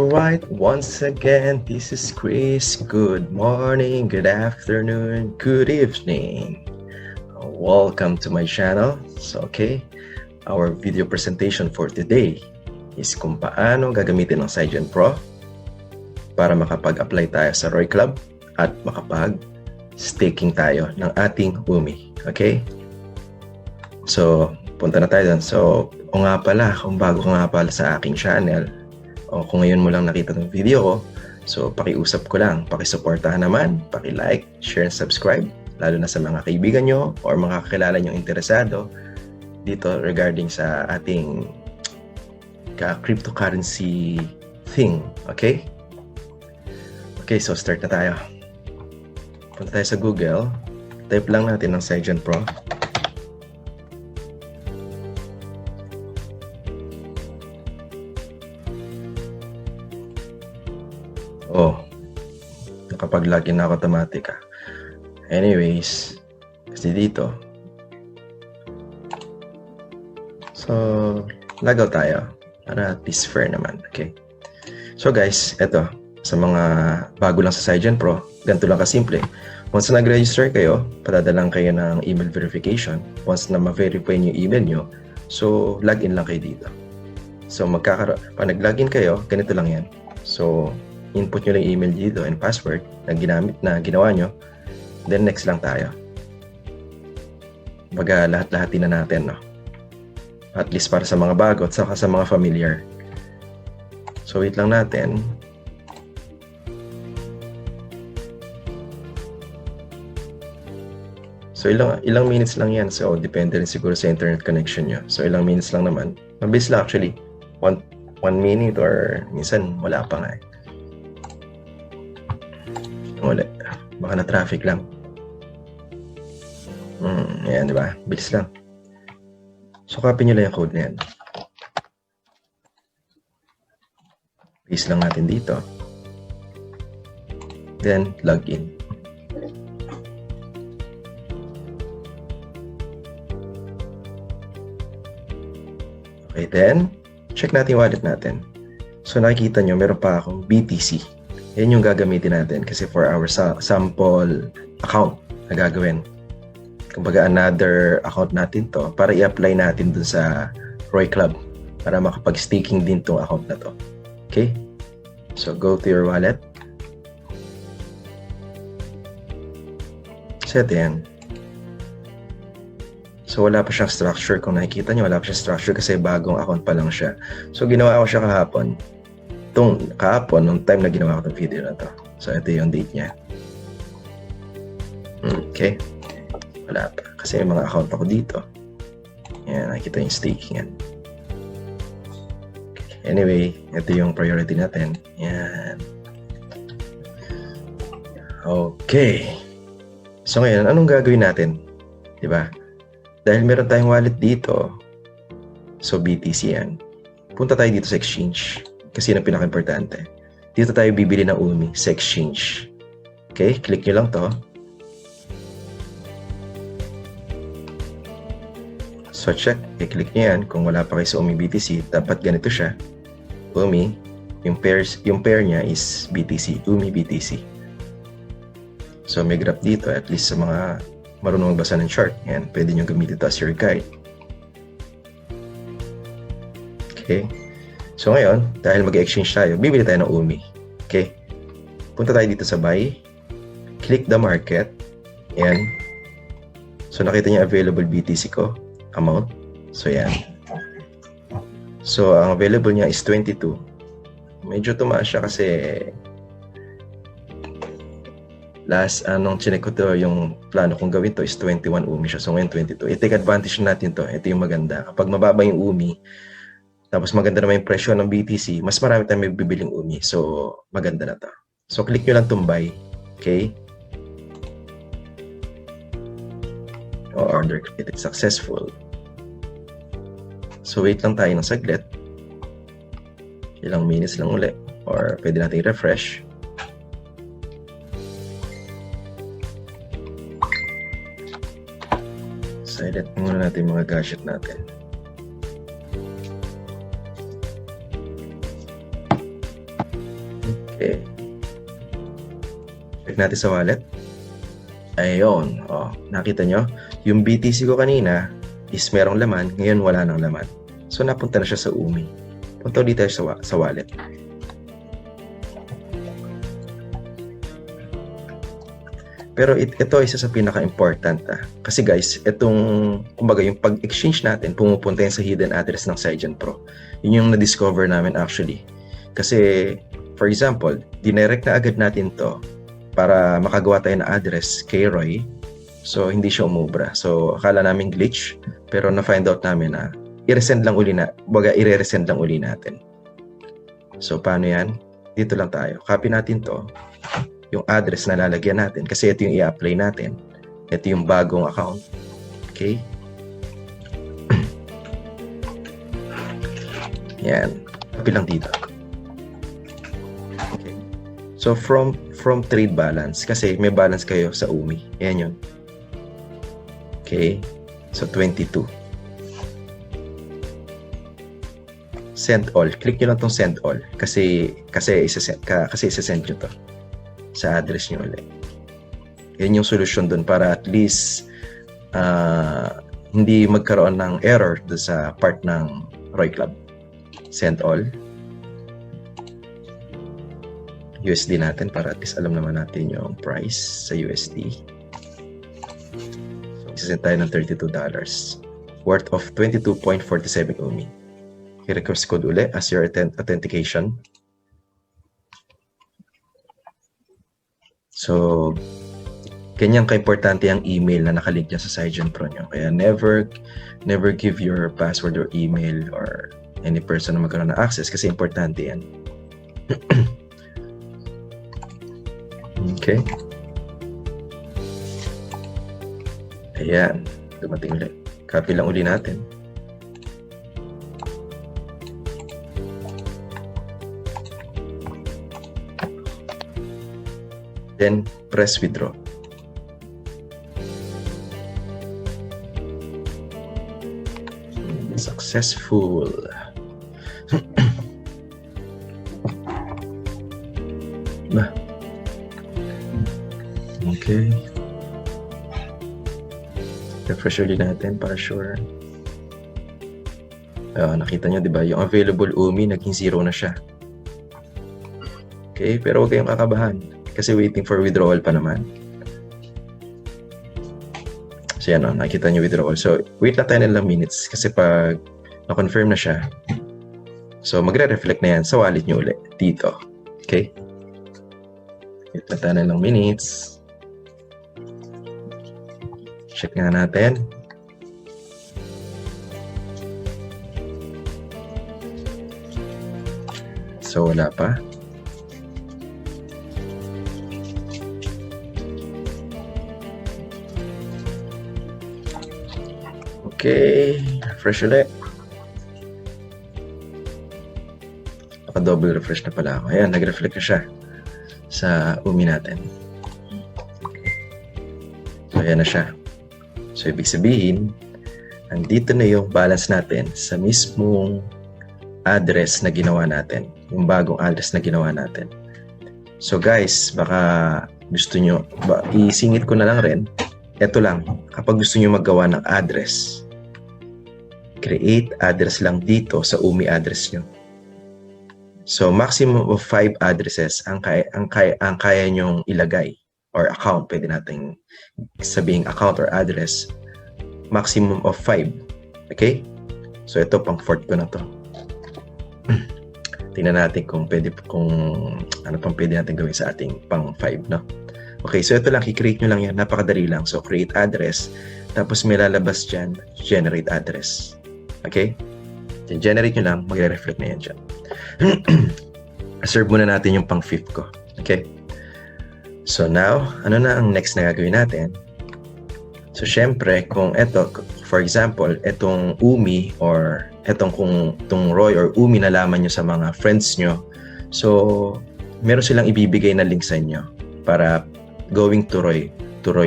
Alright, once again, this is Chris. Good morning, good afternoon, good evening. Welcome to my channel. So, okay, our video presentation for today is kung paano gagamitin ang SideGen Pro para makapag-apply tayo sa Roy Club at makapag-staking tayo ng ating UMI. Okay? So, punta na tayo dun. So, o nga pala, kung bago ka nga pala sa aking channel, o kung ngayon mo lang nakita ng video ko, so pakiusap ko lang, pakisuportahan naman, paki-like, share, and subscribe, lalo na sa mga kaibigan nyo or mga kakilala nyo interesado dito regarding sa ating cryptocurrency thing. Okay? Okay, so start na tayo. Punta tayo sa Google, type lang natin ng SideGen Pro. Oh, nakapag-login na ako automatic . Anyways, kasi dito. So, log out tayo para at least fair naman. Okay. So guys, eto. Sa mga bago lang sa SideGen Pro, ganito lang kasimple. Once na nag-register kayo, padadalang kayo ng email verification. Once na ma-verify yung email nyo, so login lang kayo dito. So, pag nag-login kayo, ganito lang yan. So, input nyo lang email dito and password na ginawa nyo, then next lang tayo. Baga lahat-lahatin na natin, no? At least para sa mga bago at saka sa mga familiar. So wait lang natin. So ilang minutes lang yan. So depende rin siguro sa internet connection nyo. So ilang minutes lang naman. Mabilis lang actually. 1 minute or minsan wala pa nga . Wala. Baka na traffic lang. Ayan, di ba? Bilis lang. So, copy nyo lang yung code na yan. Paste lang natin dito. Then, login. Okay, then, check natin yung wallet natin. So, nakikita nyo, meron pa akong BTC. Yan yung gagamitin natin kasi for our sample account na gagawin. Kumbaga another account natin to para i-apply natin dun sa Roy Club para makapag-staking din tong account na to. Okay? So go to your wallet. Set yan. So wala pa siyang structure. Kung nakikita nyo, wala pa siyang structure kasi bagong account pa lang siya. So ginawa ko siya kahapon. Kahapon, nung time na ginawa ko itong video na to. So, ito yung date niya. Okay. Wala pa. Kasi may mga account ako dito. Yan, nakikita yung staking yan. Okay. Anyway, ito yung priority natin. Yan. Okay. So, ngayon, anong gagawin natin? Diba? Dahil meron tayong wallet dito, so BTC yan. Punta tayo dito sa exchange. Kasi yun ang pinaka-importante. Dito tayo bibili ng UMI sa exchange. Okay? Click nyo lang to. So, check. I-click nyo yan. Kung wala pa kayo sa UMI BTC, dapat ganito siya. UMI. Yung pair niya is BTC. UMI BTC. So, may graph dito. At least sa mga marunong magbasa ng chart. Yan. Pwede nyo gamitin ito as your guide. Okay? So ngayon, dahil mag-exchange tayo, bibili tayo ng UMI. Okay? Punta tayo dito sa buy. Click the market. Yan. So nakita niyo available BTC ko. Amount. So yan. So ang available niya is 22. Medyo tumaas siya kasi nung chinek ko to, yung plano kong gawin to is 21 UMI siya. So ngayon 22. I-take advantage natin to. Ito yung maganda. Kapag mababa yung UMI, tapos maganda naman yung presyo ng BTC, mas marami tayong may bibiling UMI. So, maganda na to. So, click nyo lang itong buy. Okay? O, order created successful. So, wait lang tayo ng saglit. Ilang minutes lang ulit. Or, pwede natin refresh. Silent muna natin mga gadget natin. Okay. Check natin sa wallet. Ayun. Oh, nakita nyo? Yung BTC ko kanina is merong laman. Ngayon wala nang laman. So, napunta na siya sa UMI. Punta ulit tayo sa wallet. Pero ito isa sa pinaka-important. Kasi guys, kumbaga yung pag-exchange natin, pumupunta yan sa hidden address ng Cygen Pro. Yun yung na-discover namin actually. Kasi, for example, dinirect na agad natin to para makagawa tayo ng address kay Roy. So, hindi siya umubra. So, akala namin glitch, pero na-find out namin na i-resend lang uli i-resend lang uli natin. So, paano yan? Dito lang tayo. Copy natin to. Yung address na lalagyan natin kasi ito yung i-apply natin. Ito yung bagong account. Okay? Yan. Copy lang dito. Okay. So from trade balance kasi may balance kayo sa UMI. Yan yun. Okay? So 22. Send all. Click nyo lang tong send all kasi isa-send nyo to sa address nyo ulit. Yan yung solution dun para at least hindi magkaroon ng error sa part ng Roy Club. Send all. USD natin para at least alam naman natin yung price sa USD. So, isasend tayo ng $32 worth of 22.47 UMI. I-request code ulit as your authentication. So, ganyan ka-importante ang email na nakalink niya sa Cygen Pro nyo. Kaya never give your password or email or any person na magkaroon ng access kasi importante yan. Okay. Ayan. Dumating ulit. Copy lang uli natin. Then, press withdraw. Successful. Bah. Okay. Refresh ulit natin para sure. Nakita nyo, di ba? Yung available UMI, naging 0 na siya. Okay, pero huwag kayong kakabahan. Kasi waiting for withdrawal pa naman. So yan o, nakikita nyo withdrawal. So wait lang tayo ng ilang minutes kasi pag na-confirm na siya, so magre-reflect na yan sa wallet nyo ulit dito. Okay? Wait lang tayo ng ilang minutes. Check nga natin. So wala pa. Okay, refresh ulit. Naka-double refresh na pala ako. Ayan, nag-reflect na siya sa UMI natin. So, ayan na siya. So, ibig sabihin, andito na yung balance natin sa mismong address na ginawa natin. Yung bagong address na ginawa natin. So, guys, baka gusto nyo, isingit ko na lang rin. Ito lang, kapag gusto nyo maggawa ng address, create address lang dito sa UMI address nyo. So, maximum of 5 addresses ang kaya nyong ilagay or account. Pwede natin sabihing account or address. Maximum of 5. Okay? So, ito pang 4 ko na to. Tingnan natin kung ano pang pwede natin gawin sa ating pang 5, no? Okay, so ito lang, i-create nyo lang yan. Napakadali lang. So, create address. Tapos may lalabas dyan, generate address. Okay? Generate nyo lang, magre-reflect na yan dyan. Serve muna natin yung pang 5th ko. Okay? So now, ano na ang next na gagawin natin? So syempre, kung ito, for example, itong UMI or itong Roy or UMI na laman nyo sa mga friends nyo, so meron silang ibibigay na link sa inyo para going to Roy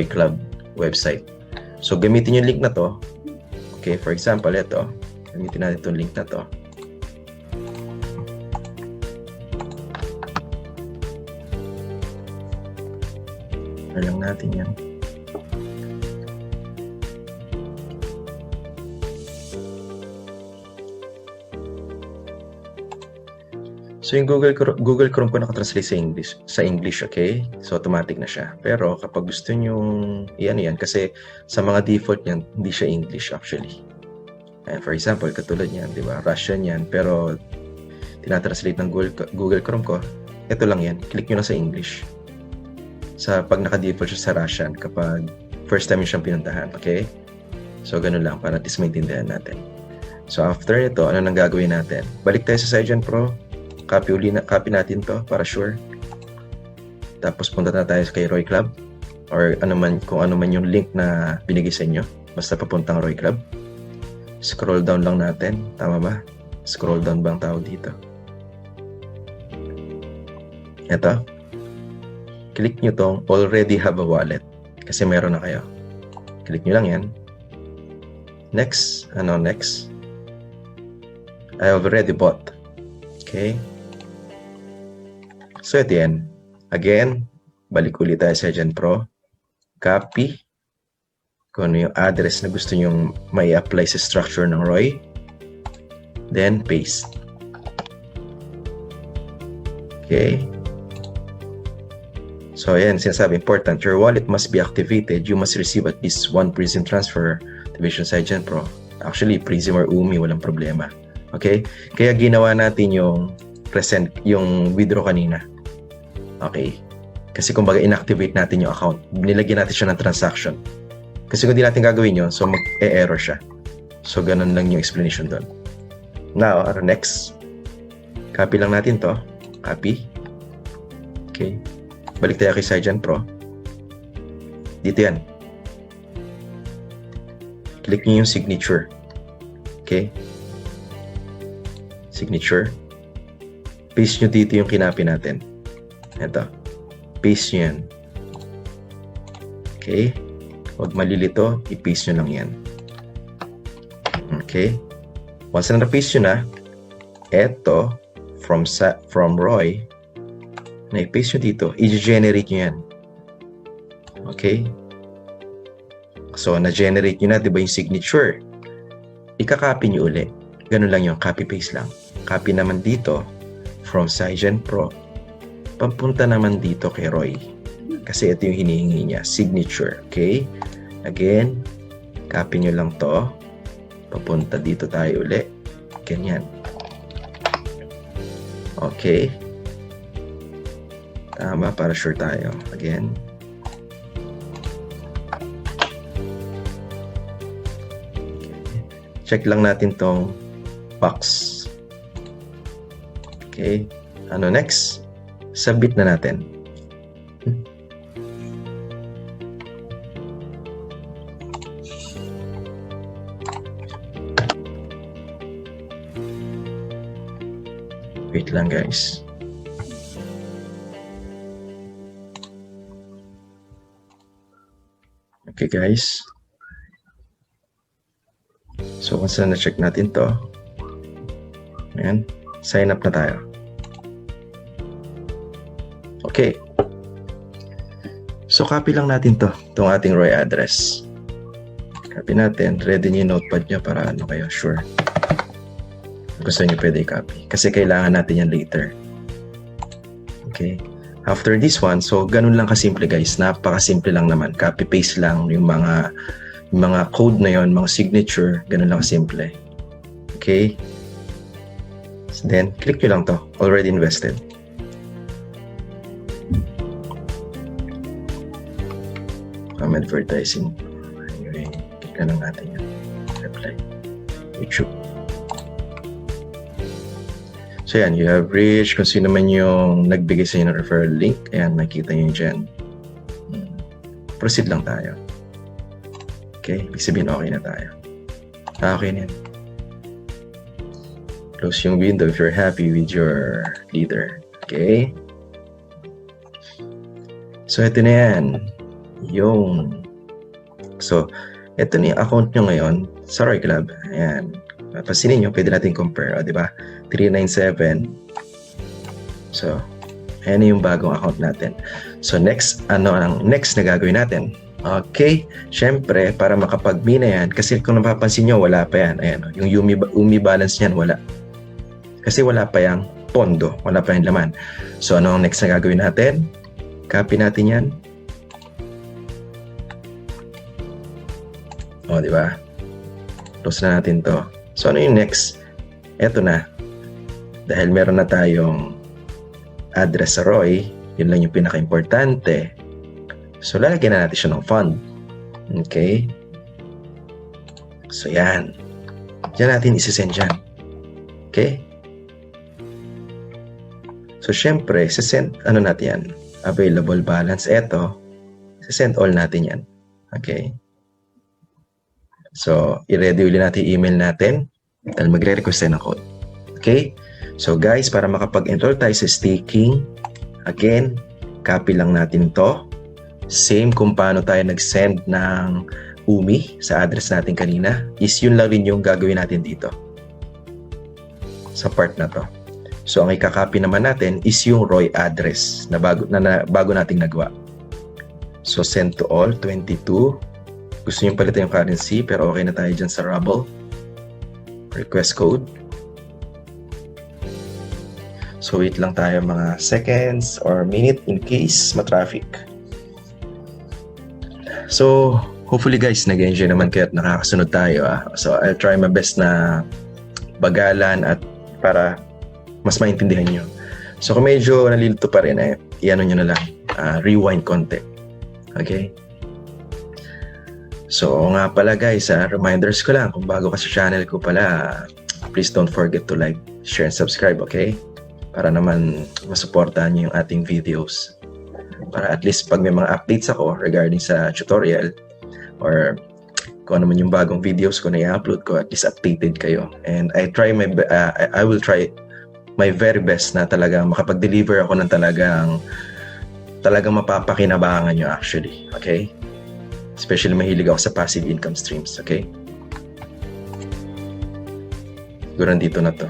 Club website. So gamitin yung link na to. Okay, for example, ito. Gamitin natin itong link na to. Share lang natin yan. So yung Google Chrome ko nakatranslate sa English, okay? So automatic na siya. Pero kapag gusto nyo, yan kasi sa mga default niyan, hindi siya English actually. And for example, katulad niyan, di ba? Russian yan, pero tinatranslate ng Google Chrome ko, ito lang yan. Click nyo lang sa English. Pag naka-default siya sa Russian, kapag first time nyo siyang pinuntahan, okay? So ganun lang, para at least maintindihan natin. So after nito, ano nang gagawin natin? Balik tayo sa SideGen Pro. Copy natin to para sure. Tapos punta na tayo kay Roy Club or kung ano man yung link na binigay sa inyo. Basta papuntang Roy Club. Scroll down lang natin. Tama ba? Scroll down ba ang tawag dito? Ito. Click nyo tong already have a wallet. Kasi meron na kayo. Click nyo lang yan. Next. Next? I have already bought. Okay. So ito yan. Again, balik ulit tayo sa SideGen Pro. Copy. Kung ano yung address na gusto nyong may apply sa structure ng Roy. Then paste. Okay. So ayan, sinasabi important. Your wallet must be activated. You must receive at least one Prism transfer to Vision SideGen Pro. Actually, Prism or Umi, walang problema. Okay? Kaya ginawa natin yung withdraw kanina. Okay? Kasi kumbaga inactivate natin yung account. Nilagyan natin siya ng transaction. Kasi kung di natin gagawin yun, so mag-error siya. So ganun lang yung explanation doon. Now, next. Copy lang natin to. Copy. Okay. Balik tayo kay SideGen Pro. Dito yan. Click nyo yung signature. Okay. Signature. Paste nyo dito yung kinapi natin. Ito. Paste nyo yan. Okay. Huwag malilito. I-paste nyo lang yan. Okay. Once na na-paste nyo na, ito, from Roy, na i-paste nyo dito, i-generate nyo yan. Okay. So, na-generate nyo na, diba yung signature? Ika-copy nyo ulit. Ganun lang yung copy-paste lang. Copy naman dito, from SideGen Pro, papunta naman dito kay Roy. Kasi ito yung hinihingi niya, signature. Okay? Again, copy nyo lang to. Papunta dito tayo uli. Ganyan. Okay. Tama, para sure tayo. Again. Okay. Check lang natin tong box. Okay. Ano next? Submit na natin. Wait lang guys. Okay guys. So once na check natin to. Ayan. Sign up na tayo. Okay. So copy lang natin to. Itong ating Roy address. Copy natin. Ready niyo yung notepad nyo para ano kayo. Sure. Gusto niyo pwede i-copy. Kasi kailangan natin yan later. Okay. After this one, so ganun lang kasimple guys. Napakasimple lang naman. Copy-paste lang yung mga code na yon, mga signature. Ganun lang kasimple. Okay. So then, click nyo lang to. Already invested. Advertising. Anyway, click na lang natin yan. Reply. YouTube. So yan, you have reached. Kung sino man yung nagbigay sa inyo ng referral link, ayan, nakita nyo dyan. Proceed lang tayo. Okay, ibig sabihin okay na tayo. Okay na yan. Close yung window if you're happy with your leader. Okay? So ito na yan. So, ito na yung account nyo ngayon sa Roy Club. Ayan. Pansinin nyo, pwede natin compare. O, diba? 397. So, Ayan yung bagong account natin. So next, ano ang next na gagawin natin? Okay, syempre para makapag-mina yan, kasi kung napapansin nyo, wala pa yan. Ayan, yung UMI balance niyan, wala. Kasi wala pa yung pondo, wala pa yung laman. So ano ang next na gagawin natin? Copy natin yan. O, di ba? Close na natin to. So ano yung next? Eto na. Dahil meron na tayong address sa Roy, yun lang yung pinaka-importante. So, lalagyan na natin siya ng fund. Okay? So, yan. Diyan natin isisend yan. Okay? So, syempre, sisend, ano natin yan? Available balance. Eto, sisend all natin yan. Okay? So, i-ready ulit natin yung email natin dahil magre-request tayo ng code. Okay? So, guys, para makapag-enroll tayo sa staking, again, copy lang natin to. Same kung paano tayo nag-send ng UMI sa address natin kanina, is yun lang rin yung gagawin natin dito sa part na to. So ang i-copy naman natin is yung Roy address na bago nating nagawa. So send to all 22. Gusto nyo palitan yung currency pero okay na tayo dyan sa Rubble. Request code. So wait lang tayo mga seconds or minute in case ma-traffic. So, hopefully guys, nag-enjoy naman kayo at nakakasunod tayo. So, I'll try my best na bagalan at para mas maintindihan nyo. So, kung medyo nalilito pa rin, i-ano nyo na lang, rewind konti. Okay? So, nga pala guys, reminders ko lang, kung bago ka sa channel ko pala, please don't forget to like, share, and subscribe, okay? Para naman masuportahan nyo yung ating videos. Para at least pag may mga updates ako regarding sa tutorial or kung ano man yung bagong videos ko na i-upload ko, at least updated kayo. And I will try my very best na talagang makapag-deliver ako ng talagang mapapakinabangan nyo actually. Okay? Especially mahilig ako sa passive income streams. Okay? Siguro dito na to.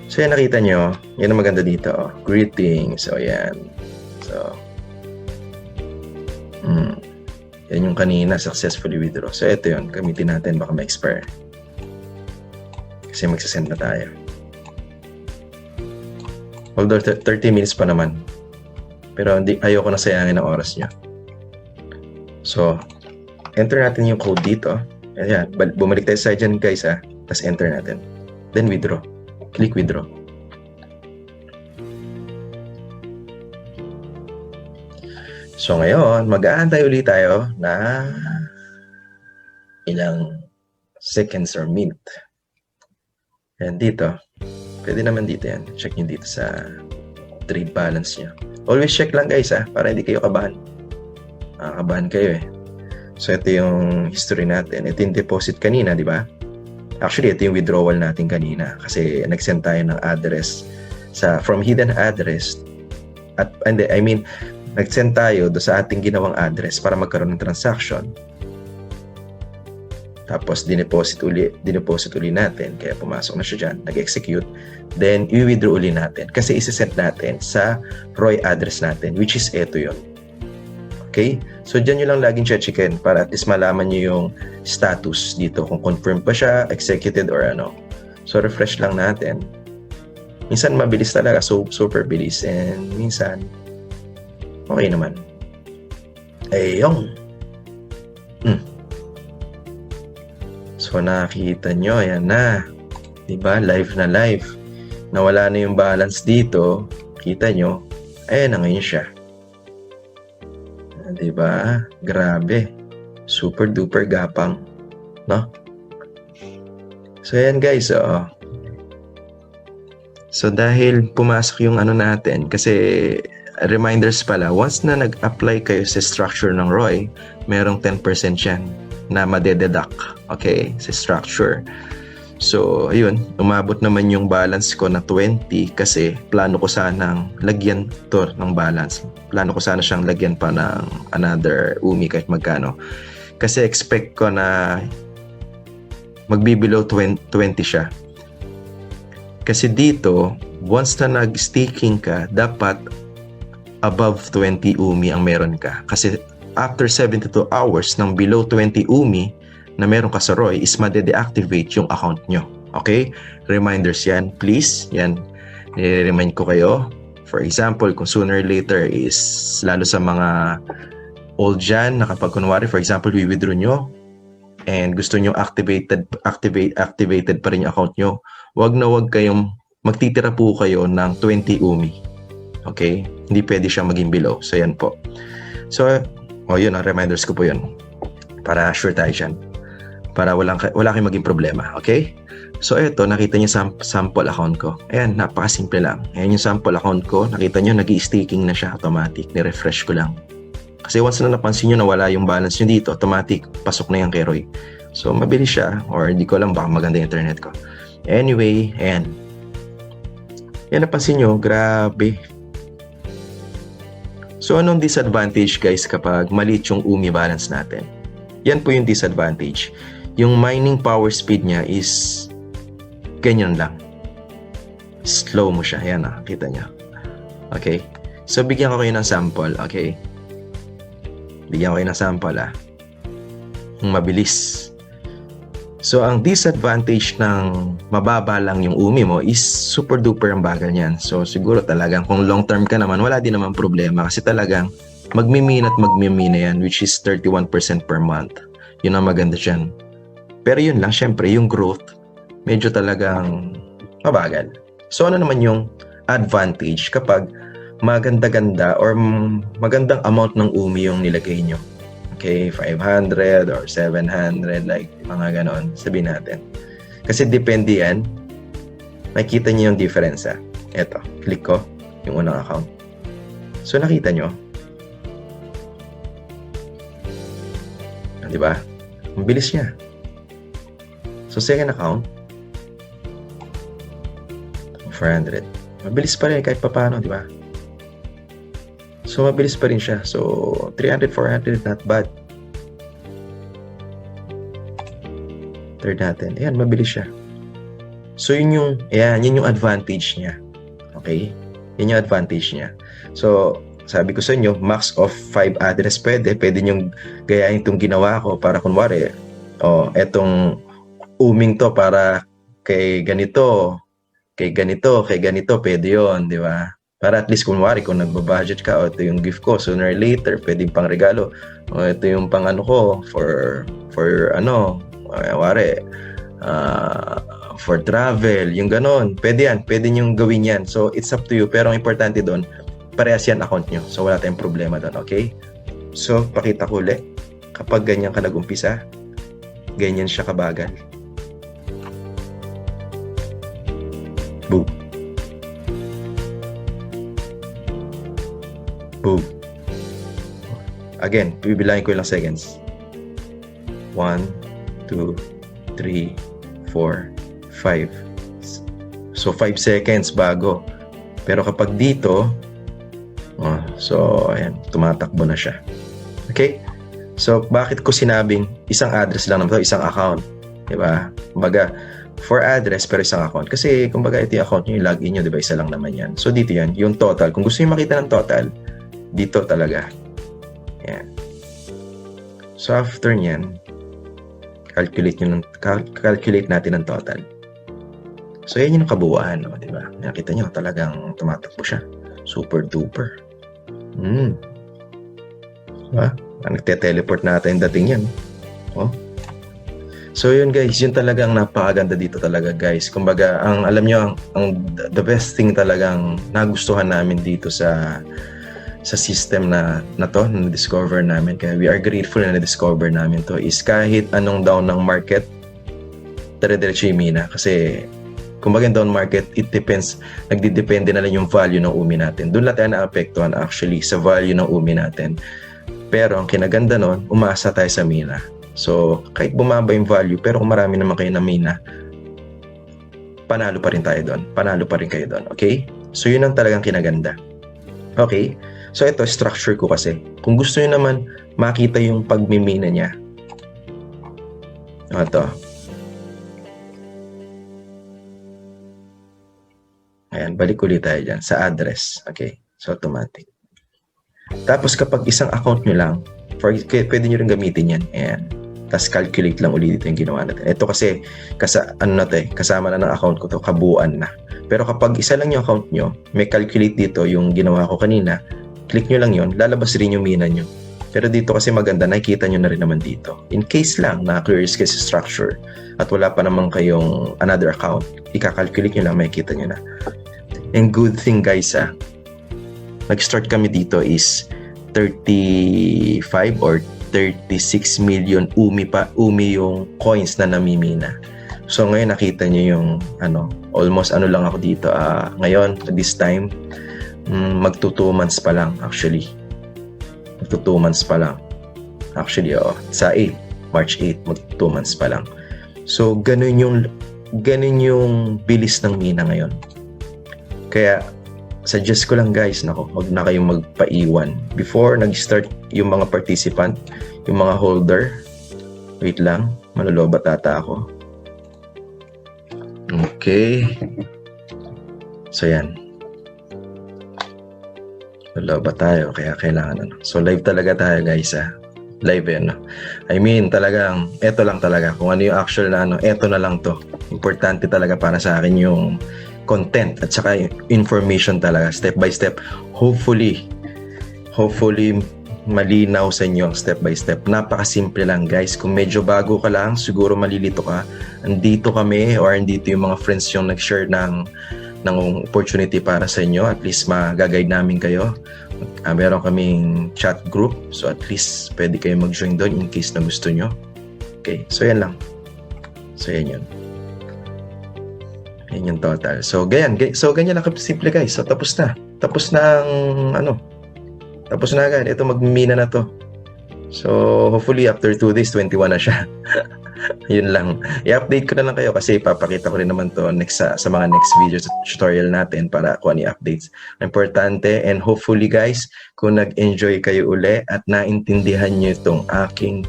So yan, nakita nyo, yan ang maganda dito. Greetings. So yan. So, yan yung kanina, successfully withdraw. So, ito yun. Gamitin natin, baka ma-expire. Kasi magsasend na tayo. Although 30 minutes pa naman. Pero ayoko na sayangin ang oras nyo. So, enter natin yung code dito. Ayan, bumalik tayo sa dyan guys Tapos enter natin. Then withdraw. Click withdraw. So ngayon, mag-aantay ulit tayo na ilang seconds or minute. Yan dito. Pwede naman dito yan. Check nyo dito sa trade balance nyo. Always check lang guys para hindi kayo kabahan. Kabahan kayo So ito yung history natin. Ito yung deposit kanina, di ba? Actually, ito yung withdrawal natin kanina. Kasi nag-send tayo ng address from hidden address. Nag-send tayo do sa ating ginawang address para magkaroon ng transaction. Tapos dineposit uli natin. Kaya pumasok na siya dyan. Nag-execute. Then i-withdraw uli natin. Kasi isi-send natin sa Roy address natin, which is eto yun. Okay? So dyan nyo lang laging checkin para at least malaman nyo yung status dito. Kung confirm pa siya, executed or ano. So refresh lang natin. Minsan mabilis talaga. So super bilis. And minsan okay naman. Ayun. So, nakita nyo, ayan na. Diba? Live na live. Nawala na yung balance dito. Kita nyo. Ayan na ngayon siya. Diba? Grabe. Super duper gapang. No? So, ayan guys. So, dahil pumasok yung ano natin, kasi reminders pala, once na nag-apply kayo sa structure ng Roy, merong 10% yan na madededuct, okay, sa structure. So, ayun, umabot naman yung balance ko na 20 kasi plano ko sanang lagyan to ng balance. Plano ko sana siyang lagyan pa ng another UMI kahit magkano. Kasi expect ko na magbibelow 20 siya. Kasi dito, once na nag-staking ka, dapat above 20 UMI ang meron ka. Kasi after 72 hours ng below 20 UMI na meron ka sa ROI is made-deactivate yung account nyo. Okay? Reminders yan. Please, yan. Nire-remind ko kayo. For example, kung sooner or later is lalo sa mga old dyan na kapag kunwari, for example, we-withdraw nyo and gusto nyo activated pa rin yung account nyo, wag na wag kayong magtitira po kayo ng 20 UMI. Okay? Hindi pwede siya maging below. So, yan po. So, yun, reminders ko po yun. Para sure tayo dyan. Para wala kayong maging problema. Okay? So, eto, nakita niyo sample account ko. Ayan, napakasimple lang. Ayan yung sample account ko. Nakita niyo, nag-i-staking na siya automatic. Ni-refresh ko lang. Kasi once na napansin nyo na wala yung balance nyo dito, automatic, pasok na yung kay Roy. So, mabilis siya. Or hindi ko alam, baka maganda yung internet ko. Anyway, ayan. Yan, napansin nyo, grabe. So, anong disadvantage, guys, kapag maliit yung UMI balance natin? Yan po yung disadvantage. Yung mining power speed niya is ganyan lang. Slow mo siya. Ayan, kita nyo. Okay? So, bigyan ko kayo ng sample. Okay? Bigyan ko kayo ng sample, Yung mabilis. So, ang disadvantage ng mababa lang yung UMI mo is super duper ang bagal niyan. So, siguro talagang kung long term ka naman, wala din naman problema kasi talagang magmimina yan, which is 31% per month. Yun ang maganda dyan. Pero yun lang, syempre, yung growth, medyo talagang mabagal. So, ano naman yung advantage kapag maganda-ganda or magandang amount ng UMI yung nilagay nyo? Okay, 500 or 700, like mga ganon, sabihin natin. Kasi depende yan. Nakikita nyo yung difference, Eto, click ko yung unang account. So, nakita nyo. Diba? Ang bilis niya. So, second account, 400. Mabilis pa rin kahit paano, di ba? So, mabilis pa rin siya. So, 300, 400, not bad. Third natin. Ayan, mabilis siya. So, yun yung advantage niya. Okay? Yun yung advantage niya. So, sabi ko sa inyo, max of 5 address pwede. Pwede nyong gayahin itong ginawa ko para kunwari, etong uming to para kay ganito, pwede yun, di ba? Para at least kunwari kung nagbabudget ka, ito yung gift ko, sooner or later, pwedeng pang regalo. Ito yung pang ano ko, for travel, yung ganon. Pwede yan, pwede nyong gawin yan. So, it's up to you. Pero ang importante doon, parehas yan account nyo. So, wala tayong problema doon, okay? So, pakita ko ulit. Kapag ganyan ka nag-umpisa, ganyan siya kabagal. Boom. Boom. Again, bibilangin ko ilang seconds. 1, 2, 3, 4, 5. So, 5 seconds bago. Pero kapag dito, so, ayan, tumatakbo na siya. Okay? So, bakit ko sinabing isang address lang naman ito, isang account? Diba? Kumbaga, 4 address pero isang account. Kasi, kumbaga, ito yung account nyo, yung login nyo, diba? Isa lang naman yan. So, dito yan, yung total. Kung gusto nyo makita ng total, dito talaga. Yan. So, after nyan, calculate natin ang total. So, yan yung kabuuan, diba? Nakita nyo, talagang tumatakbo siya. Super duper. Diba? Nagte-teleport natin dating yan. So, yun guys, yun talagang napakaganda dito talaga guys. Kumbaga, alam nyo, the best thing talagang nagustuhan namin dito sa system na to, na discover namin. Kaya we are grateful na na-discover namin to is kahit anong down ng market, dire-diretso yung mina. Kasi, kumbaga down market, it depends, nagdidepende na lang yung value ng UMI natin. Doon lang tayo na-apektuhan actually sa value ng UMI natin. Pero ang kinaganda nun, umasa tayo sa mina. So, kahit bumaba yung value, pero kung marami naman kayo na mina, panalo pa rin tayo doon. Panalo pa rin kayo doon. Okay? So, yun ang talagang kinaganda. Okay? So, ito, structure ko kasi. Kung gusto nyo naman makita yung pagmimina niya. Ito. Ayan. Ayan, balik ulit tayo dyan sa address. Okay, so automatic. Tapos kapag isang account nyo lang, pwede nyo rin gamitin yan. Ayan. Tapos calculate lang ulit dito yung ginawa natin. Ito kasi, kasama na ng account ko to, kabuuan na. Pero kapag isa lang yung account nyo, may calculate dito yung ginawa ko kanina, click nyo lang yon, lalabas rin yung mina nyo. Pero dito kasi maganda, nakikita nyo na rin naman dito. In case lang na clear is case structure at wala pa naman kayong another account, ika-calculate nyo lang, makikita nyo na. And good thing guys, nag-start kami dito is 35 or 36 million umi yung coins na namimina. So ngayon nakita nyo yung almost lang ako dito. Ngayon, this time, magto 2 months pa lang actually. Magto 2 months pa lang. Actually, sa 8, March 8, magto 2 months pa lang. So ganun yung bilis ng mina ngayon. Kaya suggest ko lang guys, wag na kayong magpaiwan. Before nag-start yung mga participant, yung mga holder, wait lang, manulobat ata ako. Okay. So yan. Manulobat tayo, kaya kailangan So live talaga tayo guys Live yan. I mean, talagang, eto lang talaga. Kung ano yung actual na eto na lang to. Importante talaga para sa akin yung content at saka information talaga, step by step. Hopefully malinaw sa inyo ang step by step. Napakasimple lang guys. Kung medyo bago ka lang, siguro malilito ka. Andito kami or andito yung mga friends yung nag-share ng opportunity para sa inyo. At least mag-guide namin kayo. Meron kaming chat group. So at least pwede kayo mag-join doon in case na gusto nyo. Okay, so yan lang. So yan yun. Yan yung total. So ganyan lang simple guys. So tapos na. Tapos na agad. Ito magmimina na to. So hopefully after 2 days 21 na siya. Yun lang. I-update ko na lang kayo kasi ipapakita ko rin naman to sa mga next videos tutorial natin para kung ano updates. Importante, and hopefully guys, kung nag-enjoy kayo uli at naintindihan nyo itong aking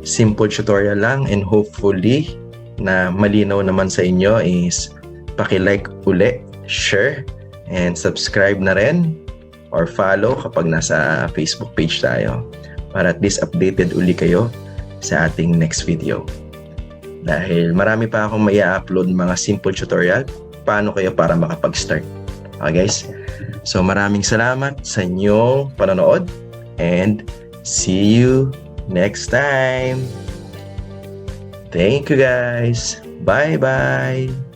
simple tutorial lang, and hopefully na malinaw naman sa inyo is paki-like uli, share, and subscribe na rin or follow kapag nasa Facebook page tayo para at least updated uli kayo sa ating next video. Dahil marami pa akong mai-upload mga simple tutorial paano kayo para makapag-start. Okay guys? So maraming salamat sa inyong panonood and see you next time. Thank you guys. Bye-bye.